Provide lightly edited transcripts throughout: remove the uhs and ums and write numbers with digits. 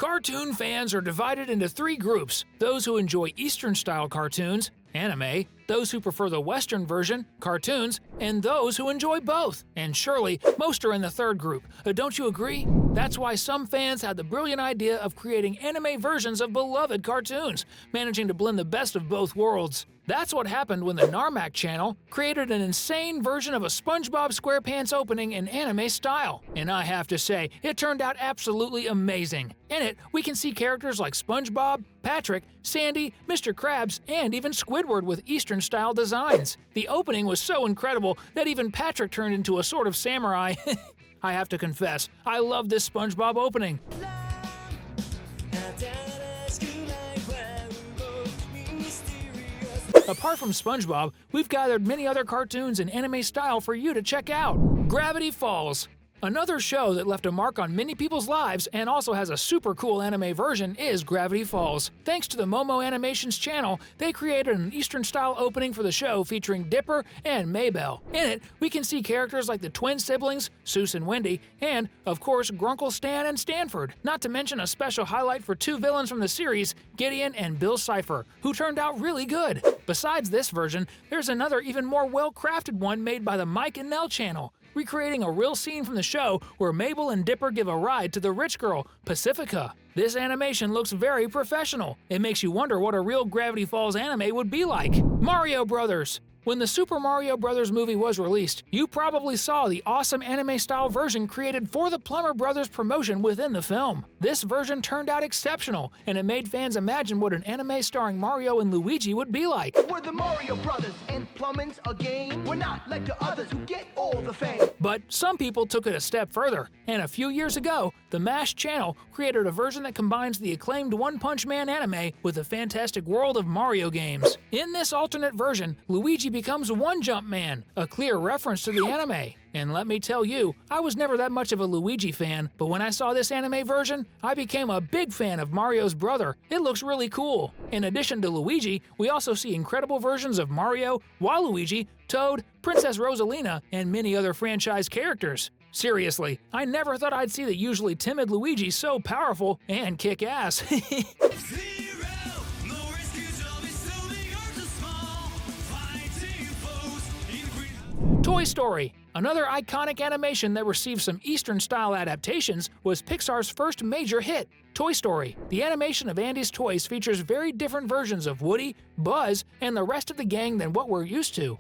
Cartoon fans are divided into three groups: those who enjoy Eastern-style cartoons, anime, those who prefer the Western version, cartoons, and those who enjoy both. And surely, most are in the third group. Don't you agree? That's why some fans had the brilliant idea of creating anime versions of beloved cartoons, managing to blend the best of both worlds. That's what happened when the Narmak channel created an insane version of a SpongeBob SquarePants opening in anime style. And I have to say, it turned out absolutely amazing. In it, we can see characters like SpongeBob, Patrick, Sandy, Mr. Krabs, and even Squidward with Eastern-style designs. The opening was so incredible that even Patrick turned into a sort of samurai. I have to confess, I love this SpongeBob opening. Apart from SpongeBob, we've gathered many other cartoons in anime style for you to check out. Gravity Falls. Another show that left a mark on many people's lives and also has a super cool anime version is Gravity Falls. Thanks to the Momo Animations channel, they created an Eastern-style opening for the show featuring Dipper and Maybelle. In it, we can see characters like the twin siblings, Seuss and Wendy, and, of course, Grunkle Stan and Stanford. Not to mention a special highlight for two villains from the series, Gideon and Bill Cipher, who turned out really good. Besides this version, there's another even more well-crafted one made by the Mike and Nell channel, recreating a real scene from the show where Mabel and Dipper give a ride to the rich girl, Pacifica. This animation looks very professional. It makes you wonder what a real Gravity Falls anime would be like. Mario Brothers. When the Super Mario Bros. Movie was released, you probably saw the awesome anime-style version created for the Plumber Brothers promotion within the film. This version turned out exceptional, and it made fans imagine what an anime starring Mario and Luigi would be like. We're the Mario Brothers, and plumbing's a game. We're not like the others who get all the fame. But some people took it a step further, and a few years ago, the MASH channel created a version that combines the acclaimed One Punch Man anime with the fantastic world of Mario games. In this alternate version, Luigi becomes One Jump Man, a clear reference to the anime. And let me tell you, I was never that much of a Luigi fan, but when I saw this anime version, I became a big fan of Mario's brother. It looks really cool. In addition to Luigi, we also see incredible versions of Mario, Waluigi, Toad, Princess Rosalina, and many other franchise characters. Seriously, I never thought I'd see the usually timid Luigi so powerful and kick ass. Toy Story. Another iconic animation that received some Eastern-style adaptations was Pixar's first major hit, Toy Story. The animation of Andy's toys features very different versions of Woody, Buzz, and the rest of the gang than what we're used to.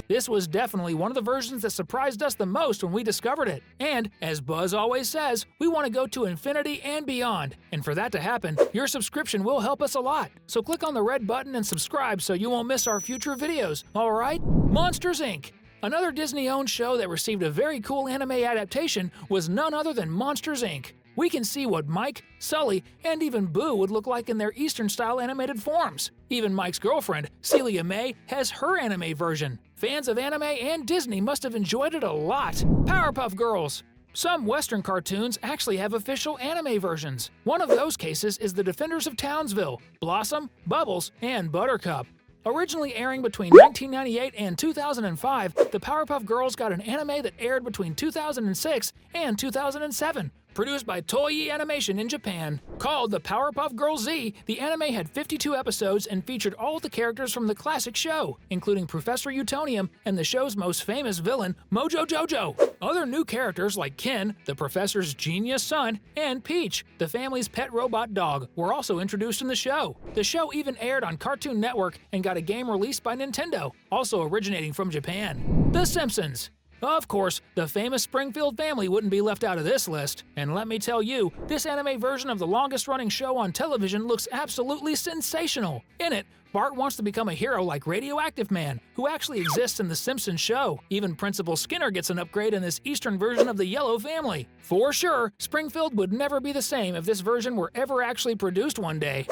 This was definitely one of the versions that surprised us the most when we discovered it. And, as Buzz always says, we want to go to infinity and beyond. And for that to happen, your subscription will help us a lot. So click on the red button and subscribe so you won't miss our future videos, alright? Monsters, Inc. Another Disney-owned show that received a very cool anime adaptation was none other than Monsters, Inc. We can see what Mike, Sully, and even Boo would look like in their Eastern-style animated forms. Even Mike's girlfriend, Celia May, has her anime version. Fans of anime and Disney must have enjoyed it a lot. Powerpuff Girls. Some Western cartoons actually have official anime versions. One of those cases is the Defenders of Townsville, Blossom, Bubbles, and Buttercup. Originally airing between 1998 and 2005, the Powerpuff Girls got an anime that aired between 2006 and 2007. Produced by Toei Animation in Japan. Called the Powerpuff Girls Z, the anime had 52 episodes and featured all of the characters from the classic show, including Professor Utonium and the show's most famous villain, Mojo Jojo. Other new characters like Ken, the professor's genius son, and Peach, the family's pet robot dog, were also introduced in the show. The show even aired on Cartoon Network and got a game released by Nintendo, also originating from Japan. The Simpsons. Of course, the famous Springfield family wouldn't be left out of this list. And let me tell you, this anime version of the longest-running show on television looks absolutely sensational. In it, Bart wants to become a hero like Radioactive Man, who actually exists in The Simpsons show. Even Principal Skinner gets an upgrade in this Eastern version of the Yellow Family. For sure, Springfield would never be the same if this version were ever actually produced one day.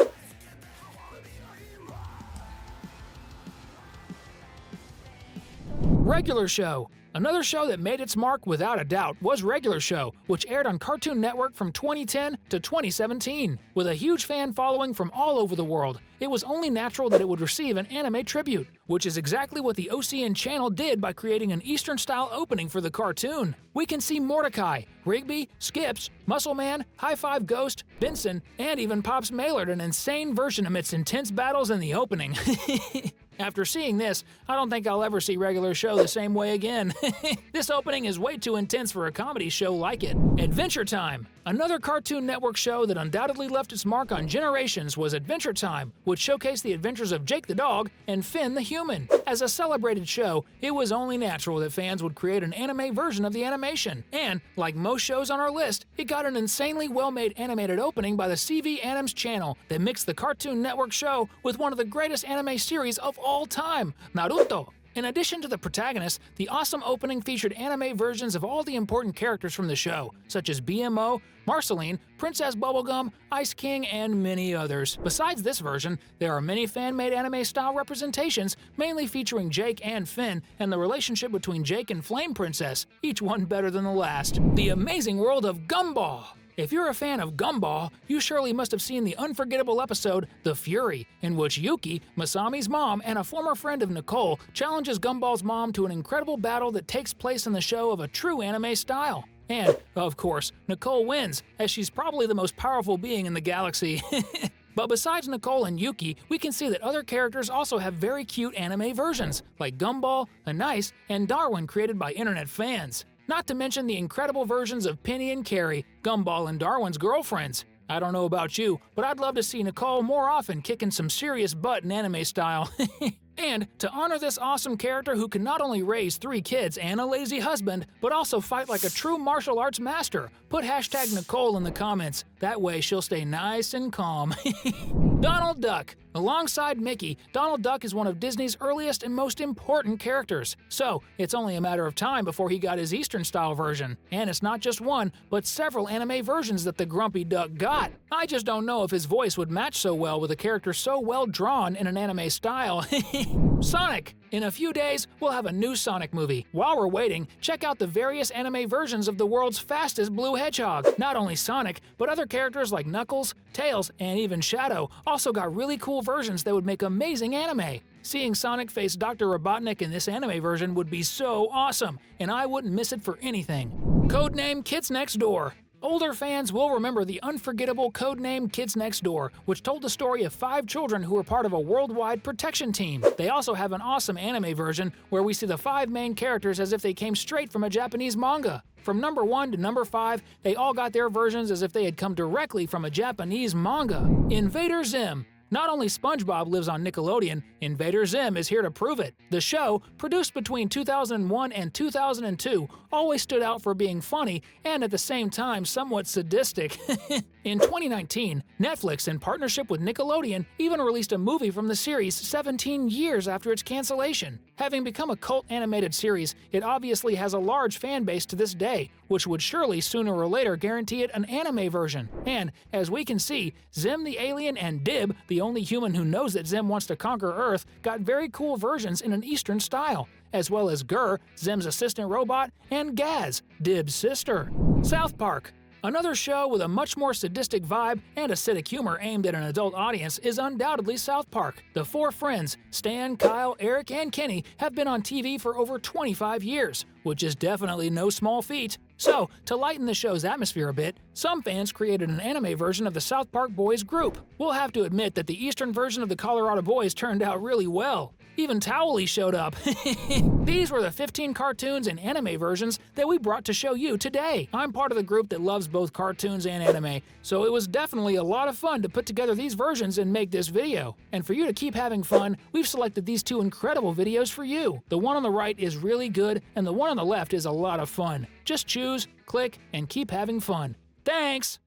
Regular Show. Another show that made its mark without a doubt was Regular Show, which aired on Cartoon Network from 2010 to 2017. With a huge fan following from all over the world, it was only natural that it would receive an anime tribute, which is exactly what the OCN channel did by creating an Eastern-style opening for the cartoon. We can see Mordecai, Rigby, Skips, Muscle Man, High Five Ghost, Benson, and even Pops Maylard, an insane version amidst intense battles in the opening. After seeing this, I don't think I'll ever see Regular Show the same way again. This opening is way too intense for a comedy show like it. Adventure Time. Another Cartoon Network show that undoubtedly left its mark on generations was Adventure Time, which showcased the adventures of Jake the dog and Finn the human. As a celebrated show, it was only natural that fans would create an anime version of the animation. And, like most shows on our list, it got an insanely well-made animated opening by the CV Anims channel that mixed the Cartoon Network show with one of the greatest anime series of all time, Naruto. In addition to the protagonist, the awesome opening featured anime versions of all the important characters from the show, such as BMO, Marceline, Princess Bubblegum, Ice King, and many others. Besides this version, there are many fan-made anime-style representations, mainly featuring Jake and Finn, and the relationship between Jake and Flame Princess, each one better than the last. The Amazing World of Gumball. If you're a fan of Gumball, you surely must have seen the unforgettable episode The Fury, in which Yuki, Masami's mom, and a former friend of Nicole challenges Gumball's mom to an incredible battle that takes place in the show of a true anime style. And, of course, Nicole wins, as she's probably the most powerful being in the galaxy. But besides Nicole and Yuki, we can see that other characters also have very cute anime versions, like Gumball, Anais, and Darwin created by internet fans. Not to mention the incredible versions of Penny and Carrie, Gumball and Darwin's girlfriends. I don't know about you, but I'd love to see Nicole more often kicking some serious butt in anime style. And to honor this awesome character who can not only raise 3 kids and a lazy husband, but also fight like a true martial arts master, put hashtag Nicole in the comments. That way she'll stay nice and calm. Donald Duck. Alongside Mickey, Donald Duck is one of Disney's earliest and most important characters. So, it's only a matter of time before he got his Eastern-style version. And it's not just one, but several anime versions that the grumpy duck got. I just don't know if his voice would match so well with a character so well drawn in an anime style. Sonic. In a few days, we'll have a new Sonic movie. While we're waiting, check out the various anime versions of the world's fastest blue hedgehog. Not only Sonic, but other characters like Knuckles, Tails, and even Shadow also got really cool versions that would make amazing anime. Seeing Sonic face Dr. Robotnik in this anime version would be so awesome, and I wouldn't miss it for anything. Codename Kids Next Door. Older fans will remember the unforgettable codename Kids Next Door, which told the story of 5 children who were part of a worldwide protection team. They also have an awesome anime version where we see the 5 main characters as if they came straight from a Japanese manga. From number 1 to number 5, they all got their versions as if they had come directly from a Japanese manga. Invader Zim. Not only SpongeBob lives on Nickelodeon, Invader Zim is here to prove it. The show, produced between 2001 and 2002, always stood out for being funny and at the same time somewhat sadistic. In 2019, Netflix, in partnership with Nickelodeon, even released a movie from the series 17 years after its cancellation. Having become a cult animated series, it obviously has a large fan base to this day, which would surely sooner or later guarantee it an anime version. And, as we can see, Zim the alien and Dib, the only human who knows that Zim wants to conquer Earth, got very cool versions in an Eastern style, as well as Gur, Zim's assistant robot, and Gaz, Dib's sister. South Park. Another show with a much more sadistic vibe and acidic humor aimed at an adult audience is undoubtedly South Park. The 4 friends, Stan, Kyle, Eric, and Kenny, have been on TV for over 25 years, which is definitely no small feat. So, to lighten the show's atmosphere a bit, some fans created an anime version of the South Park Boys group. We'll have to admit that the Eastern version of the Colorado Boys turned out really well. Even Towley showed up. These were the 15 cartoons and anime versions that we brought to show you today. I'm part of the group that loves both cartoons and anime, so it was definitely a lot of fun to put together these versions and make this video. And for you to keep having fun, we've selected these 2 incredible videos for you. The one on the right is really good, and the one on the left is a lot of fun. Just choose, click, and keep having fun. Thanks!